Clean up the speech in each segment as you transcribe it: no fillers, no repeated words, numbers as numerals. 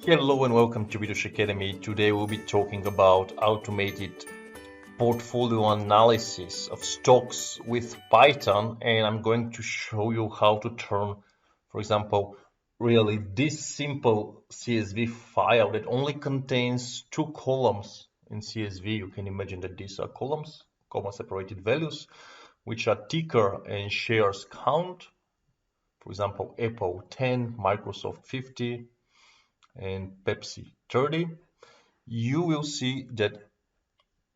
Hello and welcome to VitoshAcademy. Today we'll be talking about automated portfolio analysis of stocks with Python, and I'm going to show you how to turn, for example, really this simple CSV file that only contains two columns in CSV. You can imagine that these are columns, comma separated values, which are ticker and shares count. For example, Apple 10, Microsoft 50, and Pepsi 30. You will see that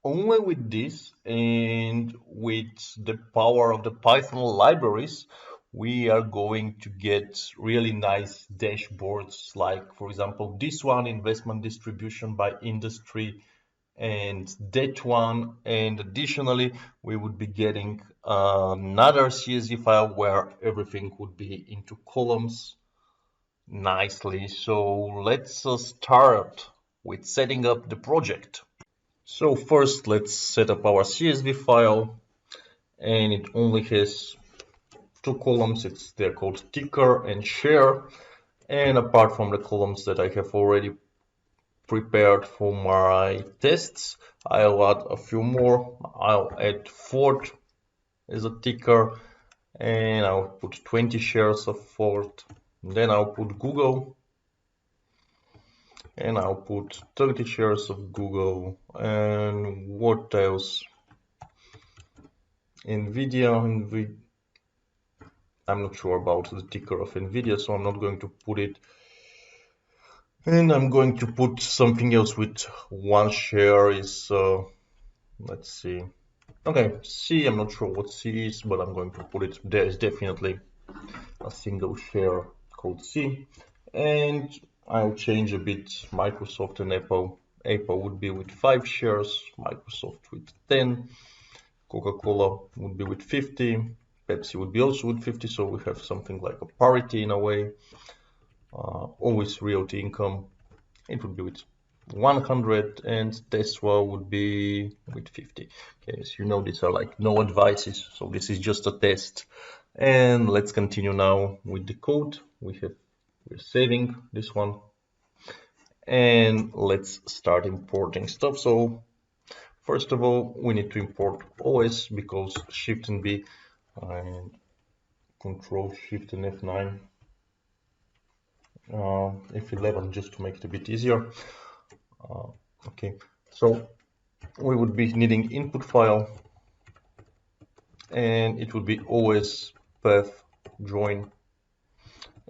only with this and with the power of the Python libraries, we are going to get really nice dashboards, like, for example, this one, investment distribution by industry, and that one. And additionally, we would be getting another CSV file where everything would be into columns nicely. So let's start with setting up the project. So first, let's set up our CSV file, and it only has two columns. They're called ticker and share. And apart from the columns that I have already prepared for my tests, I'll add a few more. I'll add Ford as a ticker, and I'll put 20 shares of Ford. Then I'll put Google, and I'll put 30 shares of Google. And what else? Nvidia. I'm not sure about the ticker of Nvidia, so I'm not going to put it. And I'm going to put something else with one share is, let's see. Okay, C, I'm not sure what C is, but I'm going to put it. There is definitely a single share called C. And I'll change a bit Microsoft and Apple. Apple would be with 5 shares, Microsoft with 10, Coca-Cola would be with 50, Pepsi would be also with 50, so we have something like a parity in a way. Always realty income, it would be with 100, and Tesla would be with 50. Okay, as you know, these are like no advices, so this is just a test. And let's continue now with the code. We're saving this one, and let's start importing stuff. So first of all, we need to import OS, because Shift and B and Control Shift and F9, F11, just to make it a bit easier. Okay, so we would be needing input file, and it would be OS path join,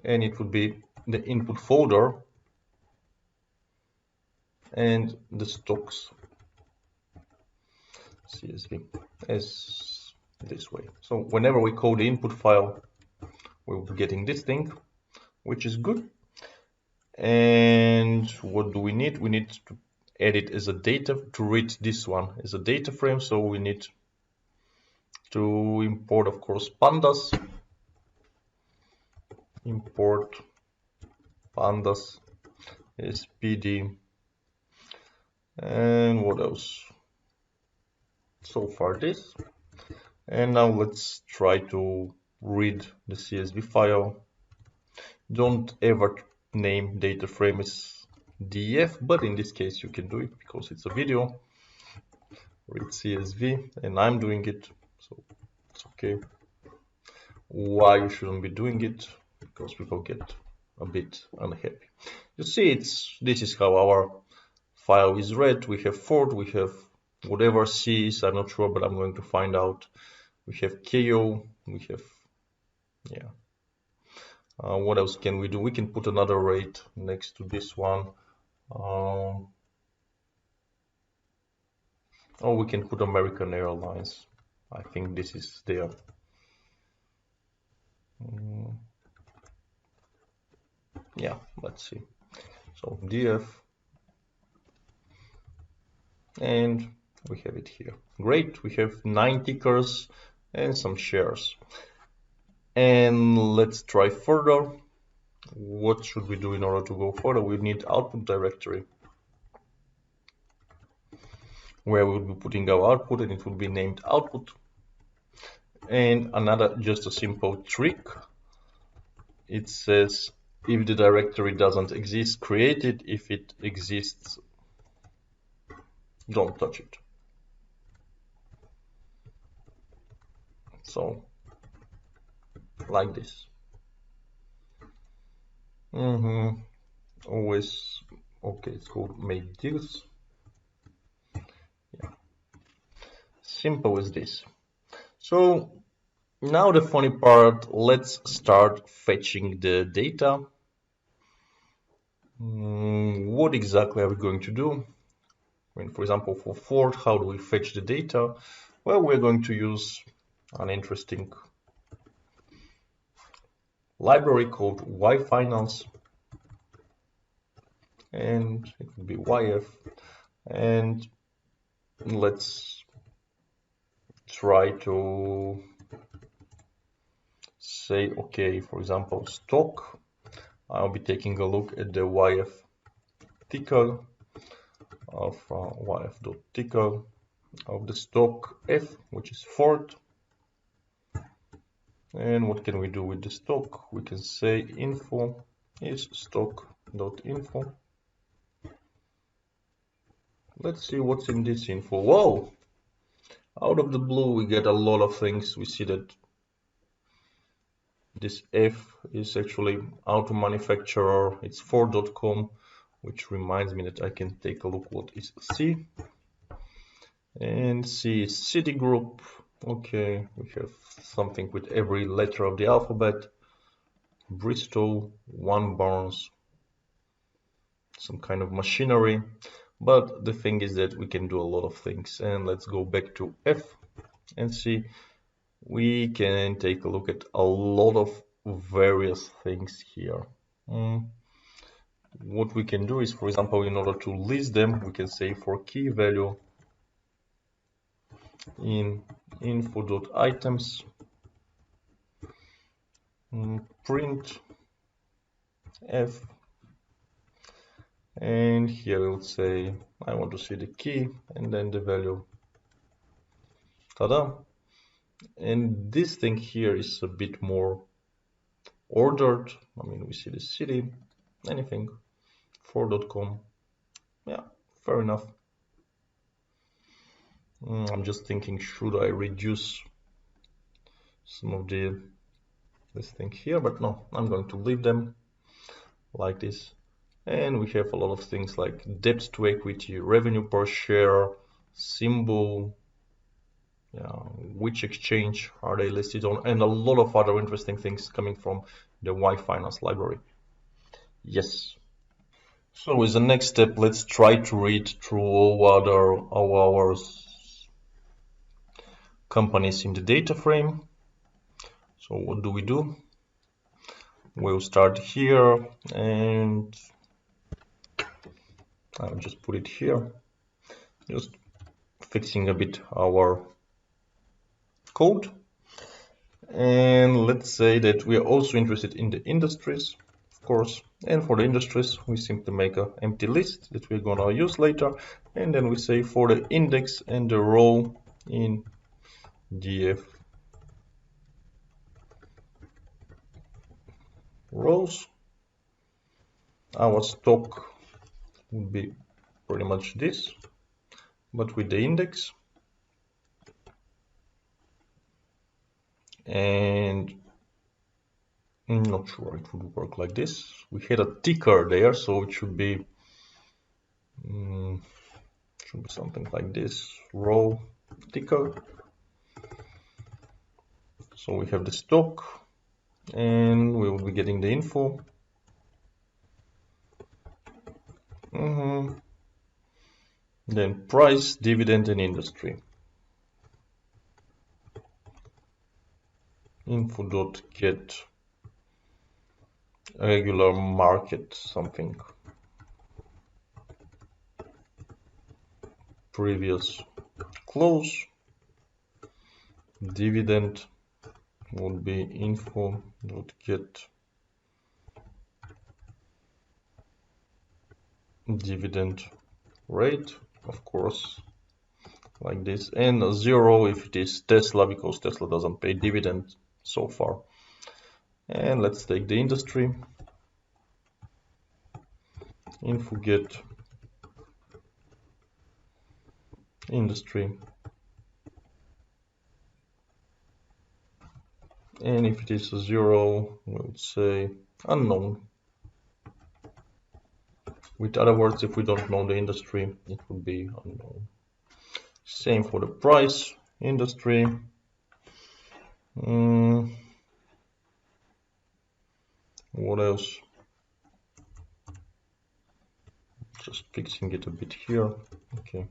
and it would be the input folder and the stocks CSV as this way. So whenever we call the input file, we'll be getting this thing, which is good. And what do we need? We need to add it as a data, to read this one as a data frame. So we need to import, of course, pandas. Import pandas as PD. And what else? So far this. And now let's try to read the CSV file. Don't ever name data frame as DF, but in this case you can do it because it's a video. Read CSV, and I'm doing it, so it's okay. Why you shouldn't be doing it? Because people get a bit unhappy. You see, this is how our file is read. We have Ford, we have whatever C is, I'm not sure, but I'm going to find out. We have KO, we have, yeah. What else can we do? We can put another rate next to this one. Oh, we can put American Airlines. I think this is there. Yeah, let's see. So DF, and we have it here. Great, we have 9 tickers and some shares. And let's try further. What should we do in order to go further? We need output directory, where we'll be putting our output, and it will be named output. And another, just a simple trick. It says If the directory doesn't exist, create it. If it exists, don't touch it. So like this. Always okay. It's called make deals. Yeah, simple as this. So now the funny part. Let's start fetching the data. What exactly are we going to do? I mean, for example, for Ford, how do we fetch the data? Well, we're going to use an interesting library called yfinance, and it will be YF, and let's try to say, okay, for example, stock. I'll be taking a look at the YF ticker of YF.ticker of the stock F, which is Ford. And what can we do with the stock? We can say info is stock.info. Let's see what's in this info. Whoa! Out of the blue, we get a lot of things. We see that this F is actually auto manufacturer. It's Ford.com, which reminds me that I can take a look what is C. And C is Citigroup. Okay, we have something with every letter of the alphabet. Bristol, One Barnes, some kind of machinery. But the thing is that we can do a lot of things. And let's go back to F and see. We can take a look at a lot of various things here. What we can do is, for example, in order to list them, we can say for key value in info.items print F, and here we'll say I want to see the key and then the value. Ta-da! And this thing here is a bit more ordered. I mean, we see the city, anything, Ford.com. Yeah, fair enough. I'm just thinking, should I reduce some of this thing here? But no, I'm going to leave them like this. And we have a lot of things like debt to equity, revenue per share, symbol, which exchange are they listed on, and a lot of other interesting things coming from the yfinance library. Yes. So as the next step, let's try to read through all our companies in the data frame. So what do? We'll start here and I'll just put it here, just fixing a bit our code. And let's say that we are also interested in the industries, of course. And for the industries, we simply make an empty list that we're gonna use later. And then we say for the index and the row in df rows, our stock would be pretty much this, but with the index. And I'm not sure it would work like this. We had a ticker there, so it should be something like this, row ticker. So we have the stock and we will be getting the info. Then price, dividend, and industry. Info.get regular market something. Previous close. Dividend would be info.get dividend rate, of course, like this, and 0 if it is Tesla, because Tesla doesn't pay dividend so far. And let's take the industry. info get industry, and if it is a 0, we would say unknown. With other words, if we don't know the industry, it would be unknown. Same for the price, industry. What else? Just fixing it a bit here. Okay.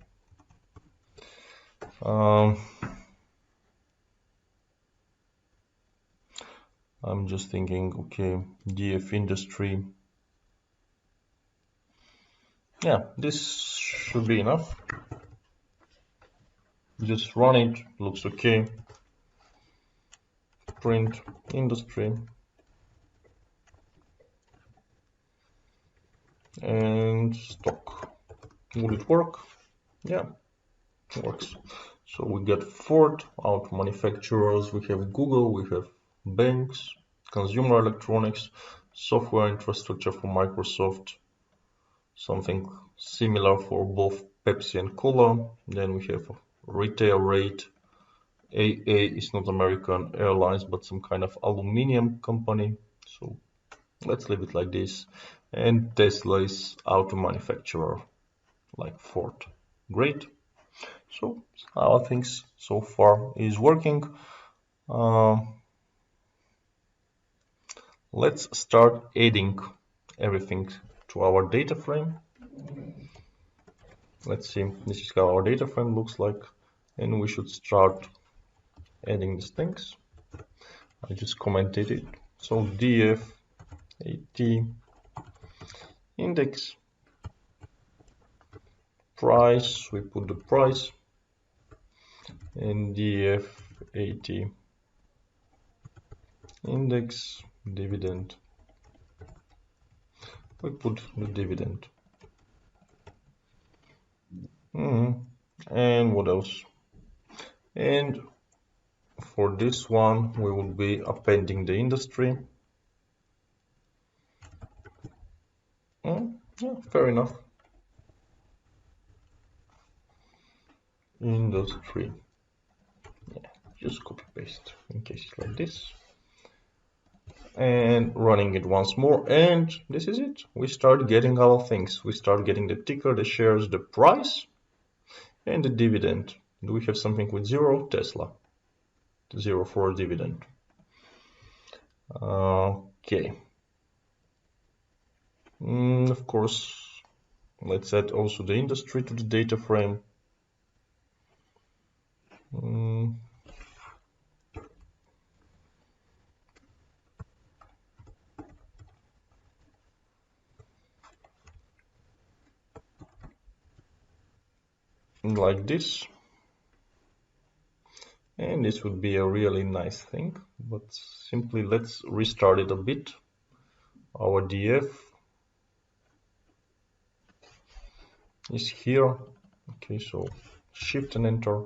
I'm just thinking, okay, DF industry. Yeah, this should be enough. Just run it, looks okay. Print industry. And stock. Would it work? Yeah, it works. So we get Ford, auto manufacturers, we have Google, we have banks, consumer electronics, software infrastructure for Microsoft, something similar for both Pepsi and Cola. Then we have retail rate. AA is not American Airlines, but some kind of aluminum company. So let's leave it like this. And Tesla is auto manufacturer like Ford. Great. So how things so far is working. Let's start adding everything to our data frame. Let's see, this is how our data frame looks like, and we should start adding these things. I just commented it. So df at index price, we put the price, and df at index dividend, we put the dividend. And what else? And for this one, we will be appending the industry. Yeah, fair enough. Industry. Yeah, just copy paste in case it's like this. And running it once more, and this is it. We start getting our things. We start getting the ticker, the shares, the price, and the dividend. Do we have something with 0? Tesla. 0 for dividend. Okay. Of course, let's add also the industry to the data frame. Like this. And this would be a really nice thing, but simply let's restart it a bit. Our df is here. Okay, so shift and enter.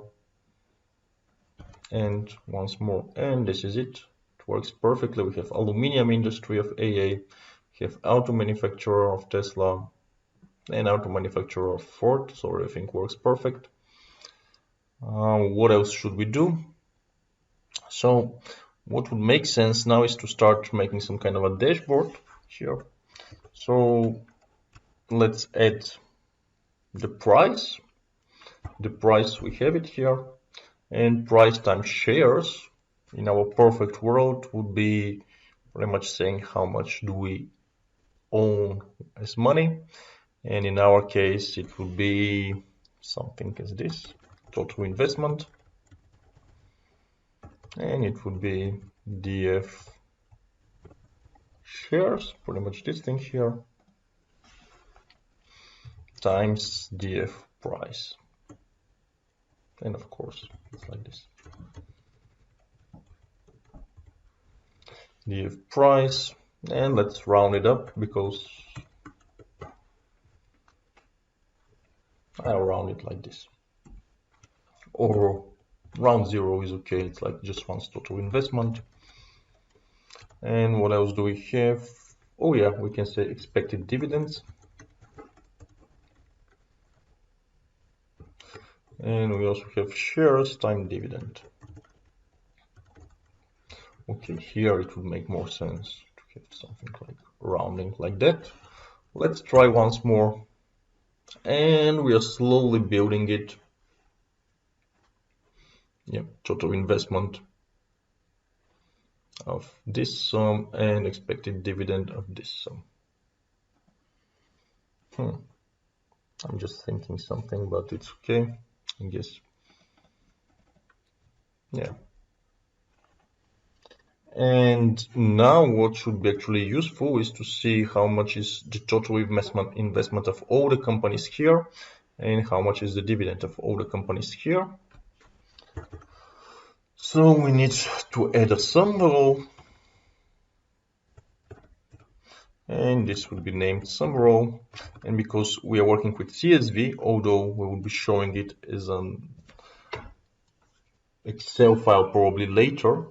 And once more, and this is it. It works perfectly. We have aluminum industry of AA, we have auto manufacturer of Tesla, and auto manufacturer of Ford, so everything works perfect. What else should we do? So what would make sense now is to start making some kind of a dashboard here. So let's add the price. The price, we have it here, and price times shares in our perfect world would be pretty much saying how much do we own as money, and in our case it would be something as this, total investment, and it would be df shares, pretty much this thing here, times df price, and of course it's like this, df price, and let's round it up because I'll round it like this, or round 0 is okay, it's like just once total investment. And what else do we have? Oh yeah, we can say expected dividends. And we also have shares time dividend. Okay, here it would make more sense to have something like rounding like that. Let's try once more. And we are slowly building it. Yeah, total investment of this sum and expected dividend of this sum. I'm just thinking something, but it's okay, I guess. Yeah. And now what should be actually useful is to see how much is the total investment of all the companies here and how much is the dividend of all the companies here. So we need to add a sum row, and this will be named sum row. And because we are working with CSV, although we will be showing it as an Excel file probably later,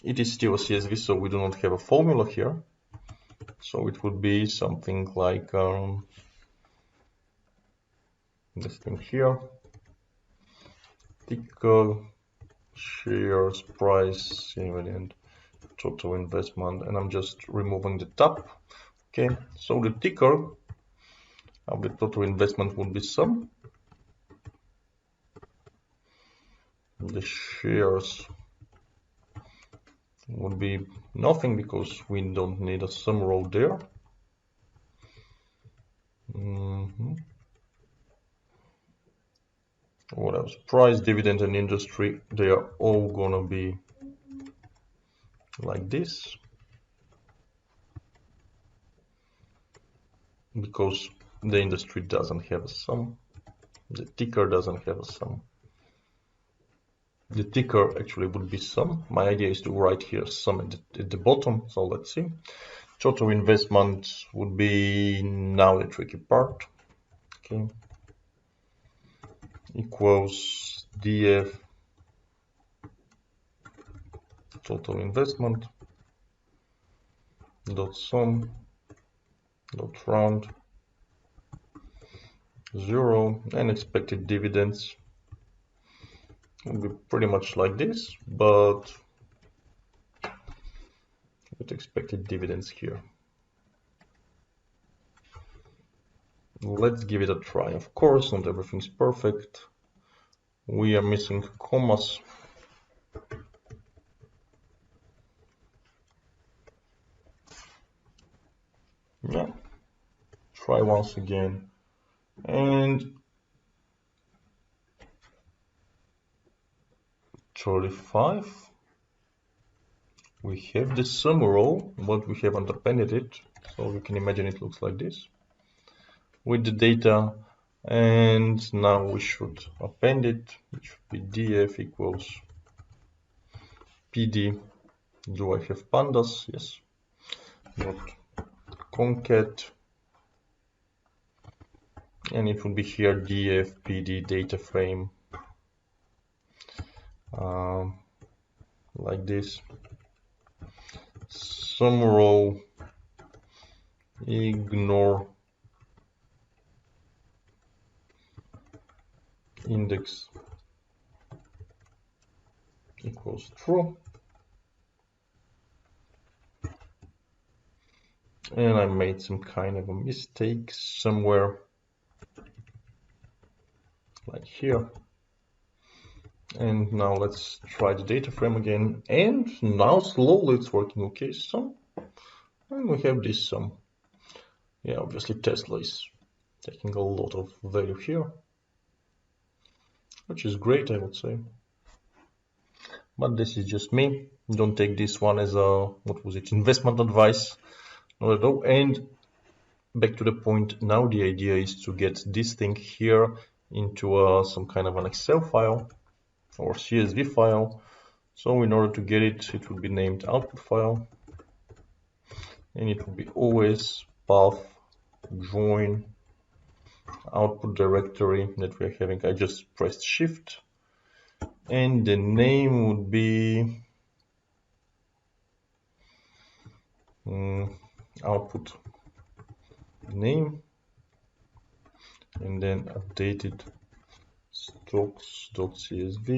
it is still a CSV, so we do not have a formula here. So it would be something like this thing here, ticker, shares, price, dividend, total investment, and I'm just removing the tab. Okay, so the ticker of the total investment would be sum. The shares would be nothing because we don't need a sum row there. What else? Price, dividend, and industry, they are all gonna be like this because the industry doesn't have a sum. The ticker doesn't have a sum. The ticker actually would be sum. My idea is to write here sum at the bottom, so let's see. Total investment would be now the tricky part. Okay. Equals df total investment dot sum dot round 0, and expected dividends will be pretty much like this, but with expected dividends here. Let's give it a try. Of course, not everything's perfect. We are missing commas. Yeah. Try once again. And 35. We have the sum row, but we haven't appended it. So you can imagine it looks like this with the data. And now we should append it, which should be df equals pd. Do I have pandas? Yes. Not concat. And it will be here df pd data frame. Like this. Sum row ignore index equals true. And I made some kind of a mistake somewhere like here. And now let's try the data frame again. And now slowly it's working. Okay, sum. And we have this sum. Yeah, obviously Tesla is taking a lot of value here, which is great, I would say. But this is just me. Don't take this one as a, what was it, investment advice. Not at all. And back to the point, now the idea is to get this thing here into some kind of an Excel file or CSV file. So in order to get it, it will be named output file, and it will be always path join output directory that we're having. I just pressed shift, and the name would be output name, and then updated stocks.csv,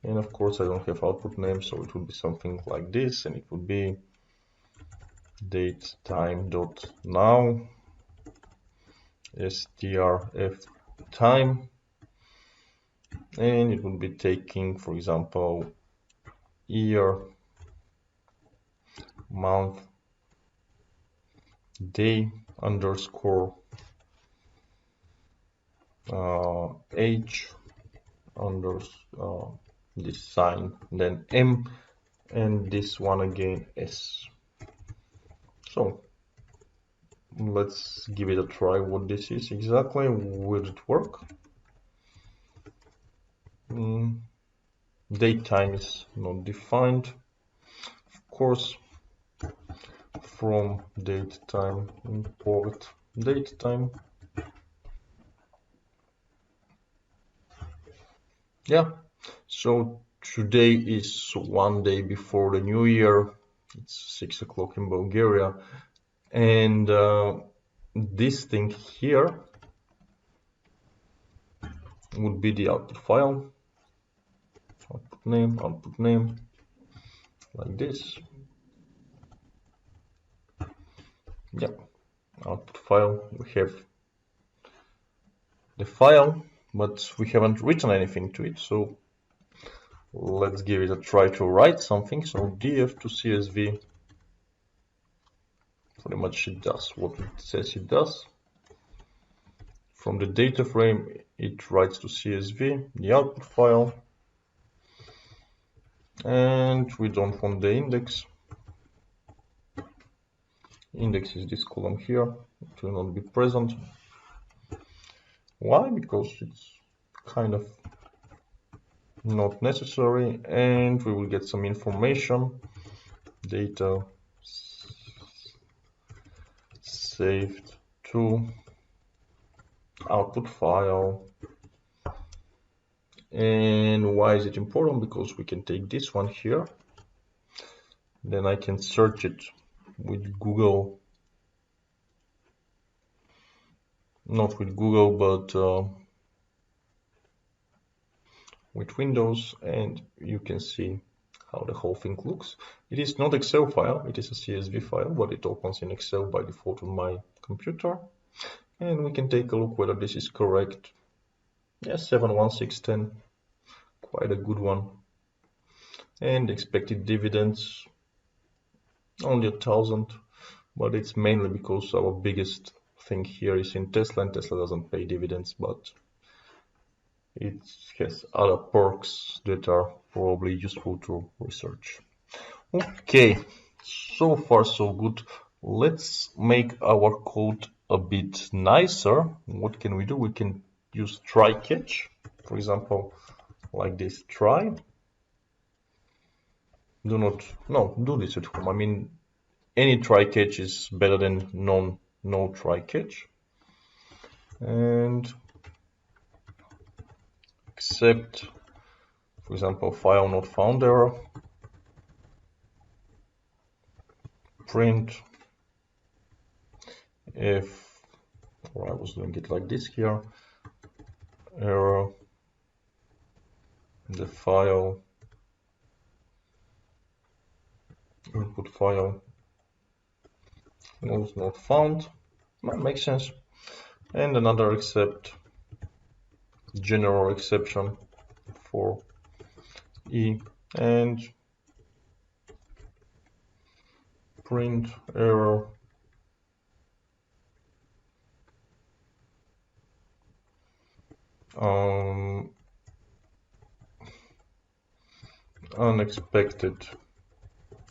and of course I don't have output name, so it would be something like this, and it would be date time.now strf time, and it would be taking, for example, year, month, day underscore age this sign, then M, and this one again S. So let's give it a try what this is exactly. Will it work? Date time is not defined. Of course, from date time import date time. Yeah, so today is one day before the new year. It's 6 o'clock in Bulgaria, and this thing here would be the output file, output name, like this. Yeah, output file, we have the file, but we haven't written anything to it, so let's give it a try to write something. So df to CSV, pretty much it does what it says it does. From the data frame, it writes to CSV, the output file, and we don't want the index. Index is this column here, it will not be present. Why? Because it's kind of not necessary, and we will get some information. Data saved to output file. And why is it important? Because we can take this one here, then I can search it with Google, not with Google, but with Windows, and you can see how the whole thing looks. It is not Excel file, it is a CSV file, but it opens in Excel by default on my computer. And we can take a look whether this is correct. Yes, 71610, quite a good one. And expected dividends, only 1,000, but it's mainly because our biggest thing here is in Tesla, and Tesla doesn't pay dividends, but it has other perks that are probably useful to research. Okay, so far so good. Let's make our code a bit nicer. What can we do? We can use try catch, for example, like this try. Do this at home. I mean, any try catch is better than no try catch. And except, for example, file not found error, print if, or I was doing it like this here, error, the file, input file was not found. That makes sense. And another except, general exception for E, and print error unexpected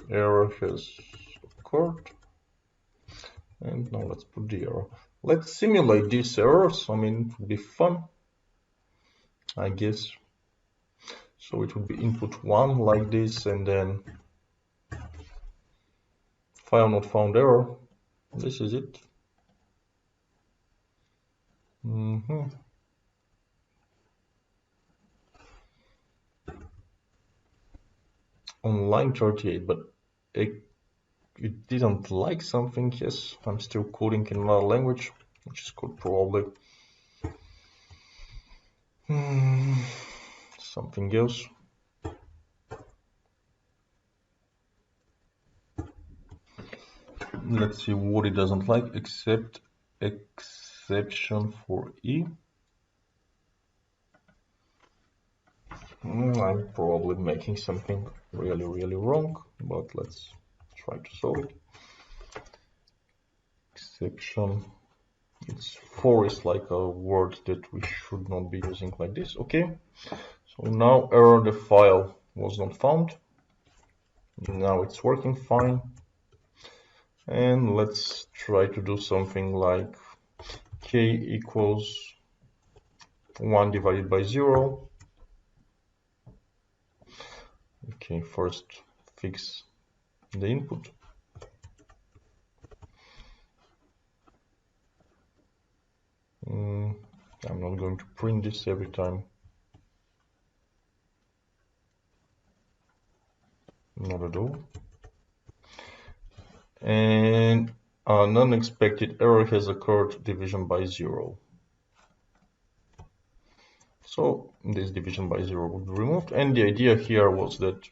error has occurred. And now let's put the error. Let's simulate these errors. I mean, it would be fun, I guess. So it would be input 1 like this, and then file not found error. This is it. On line 38, but it didn't like something. Yes, I'm still coding in another language, which is called probably. Something else. Let's see what it doesn't like, except exception for E. I'm probably making something really wrong, but let's try to solve it. Exception. It's for is like a word that we should not be using like this. Okay. So now error, the file was not found. Now it's working fine. And let's try to do something like k equals 1 divided by 0. Okay, first fix the input. I'm not going to print this every time. Not at all. And an unexpected error has occurred, division by 0. So this division by 0 will be removed, and the idea here was that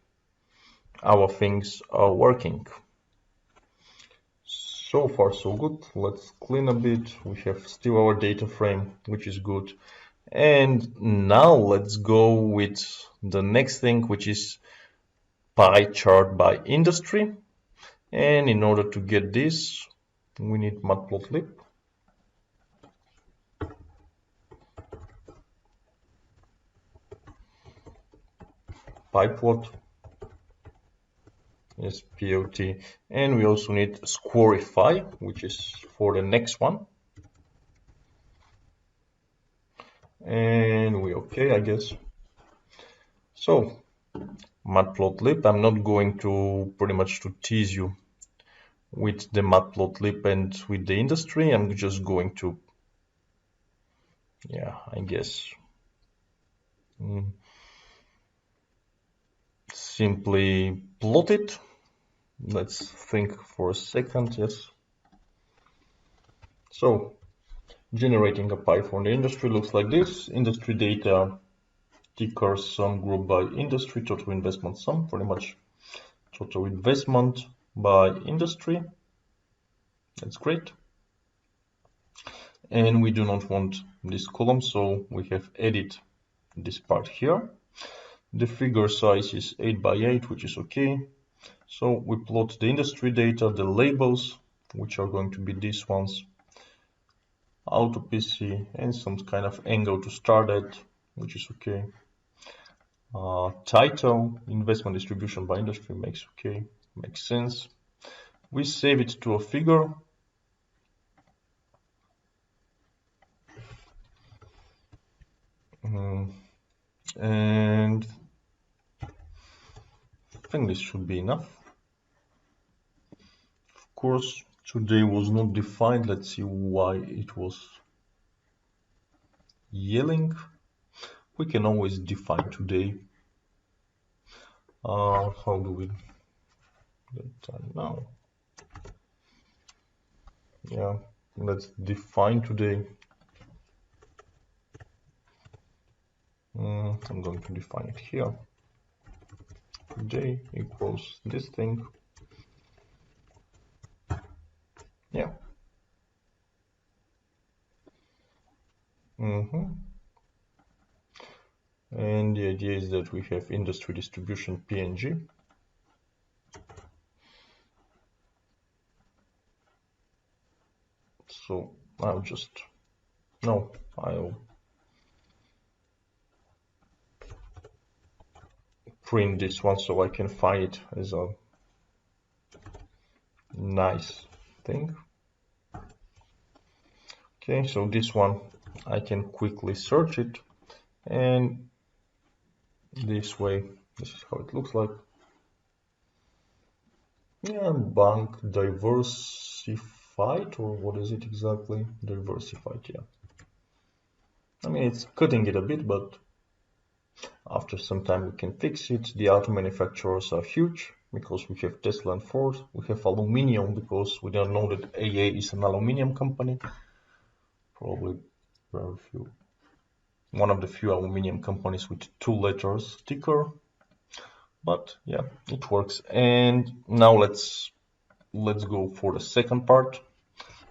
our things are working. So far so good. Let's clean a bit. We have still our data frame, which is good. And now let's go with the next thing, which is pie chart by industry. And in order to get this, we need matplotlib. Pieplot is POT, and we also need squarify, which is for the next one. And we okay, I guess. So matplotlib, I'm not going to pretty much to tease you with the matplotlib and with the industry. I'm just going to, yeah, I guess simply plot it. Let's think for a second. Yes. So generating a pie for the industry looks like this. Industry data, ticker sum group by industry, total investment sum, pretty much total investment by industry. That's great. And we do not want this column, so we have added this part here. The figure size is 8 by 8, which is okay. So we plot the industry data, the labels, which are going to be these ones, auto PC, and some kind of angle to start at, which is okay. Title, investment distribution by industry, makes sense. We save it to a figure. And I think this should be enough. Of course, today was not defined. Let's see why it was yelling. We can always define today. How do we get time now? Yeah, let's define today. I'm going to define it here. Today equals this thing. Yeah. And the idea is that we have industry distribution PNG. So I'll print this one so I can find it as a nice thing. Okay, so this one I can quickly search it, and this way, this is how it looks like. Yeah, bank diversified, or what is it exactly? Diversified, yeah. I mean, it's cutting it a bit, but after some time we can fix it. The auto manufacturers are huge because we have Tesla and Ford. We have aluminium because we don't know that AA is an aluminium company. Probably very few. one of the few aluminium companies with 2 letters ticker, but yeah, it works. And now let's go for the second part.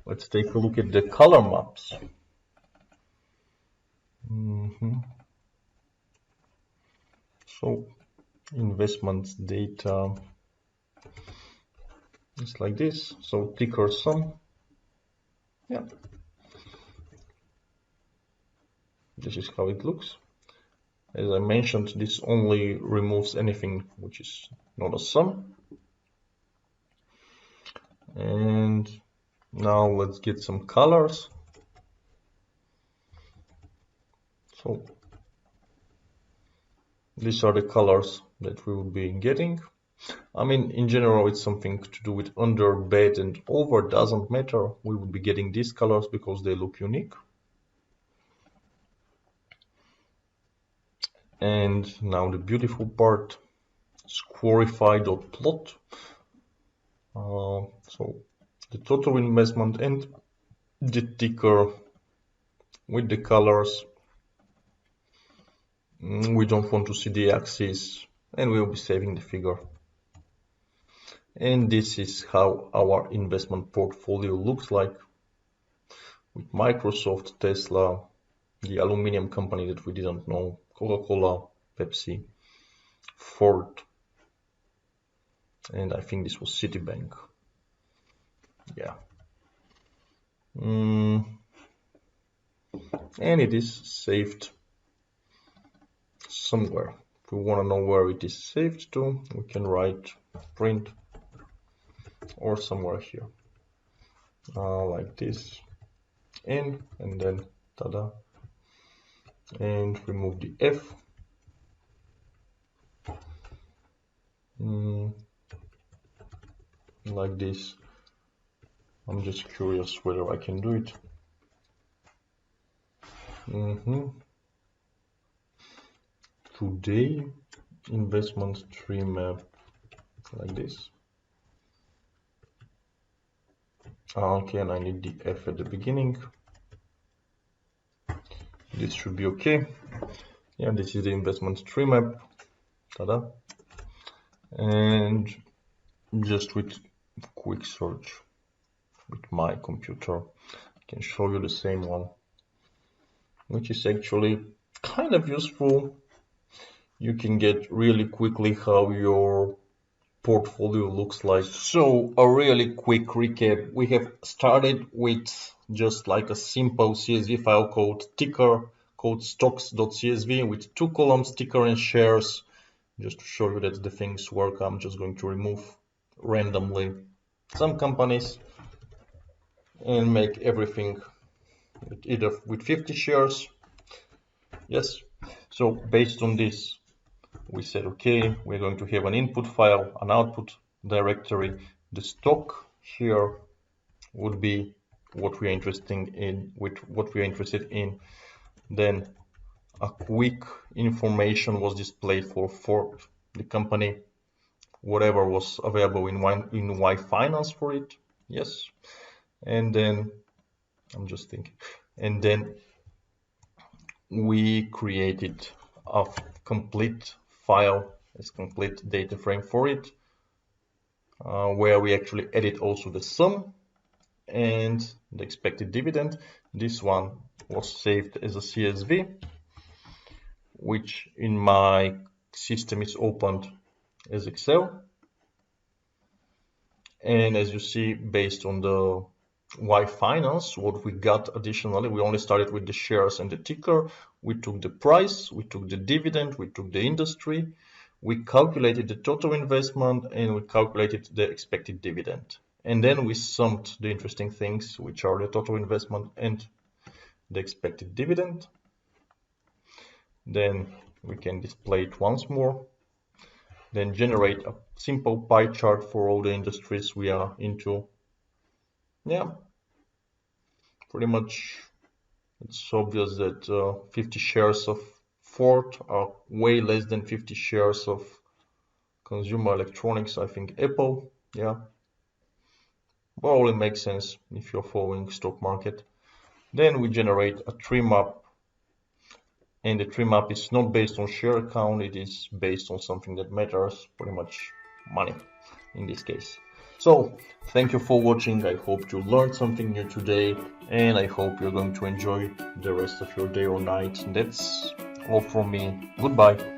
Let's take a look at the color maps. So investments data is like this. So ticker sum. Yeah. This is how it looks. As I mentioned, this only removes anything which is not a sum. And now let's get some colors. So these are the colors that we will be getting. I mean, in general, it's something to do with under, bed, and over. Doesn't matter. We will be getting these colors because they look unique. And now the beautiful part, squarify.plot. So the total investment and the ticker with the colors. We don't want to see the axis, and we will be saving the figure. And this is how our investment portfolio looks like, with Microsoft, Tesla, the aluminium company that we didn't know, Coca-Cola, Pepsi, Ford, and I think this was Citibank. Yeah. And it is saved somewhere. If we want to know where it is saved to, we can write print or somewhere here, like this, and then tada, and remove the F. Like this. I'm just curious whether I can do it. Today, investment Treemap, like this. Okay, and I need the F at the beginning. This should be okay. Yeah, this is the investment Treemap. Tada. And just with quick search with my computer, I can show you the same one, which is actually kind of useful. You can get really quickly how your portfolio looks like. So a really quick recap. We have started with just like a simple CSV file called ticker, called stocks.csv with 2 columns, ticker and shares. Just to show you that the things work, I'm just going to remove randomly some companies and make everything either with 50 shares. Yes. So based on this, we said, okay, we're going to have an input file, an output directory. The stock here would be what we are interested in, Then a quick information was displayed for the company, whatever was available in Yahoo Finance for it. Yes. And then I'm just thinking. And then we created a complete file, as complete data frame for it, where we actually edit also the sum and the expected dividend. This one was saved as a CSV, which in my system is opened as Excel. And as you see, based on the Yahoo Finance, what we got additionally, we only started with the shares and the ticker. We took the price, we took the dividend, we took the industry, we calculated the total investment, and we calculated the expected dividend. And then we summed the interesting things, which are the total investment and the expected dividend. Then we can display it once more. Then generate a simple pie chart for all the industries we are into. Yeah, pretty much it's obvious that 50 shares of Ford are way less than 50 shares of consumer electronics, I think Apple. Yeah, probably makes sense if you're following stock market. Then we generate a Treemap And the Treemap is not based on share account, it is based on something that matters, pretty much money in this case. So thank you for watching. I hope you learned something new today, and I hope you're going to enjoy the rest of your day or night. That's all from me. Goodbye.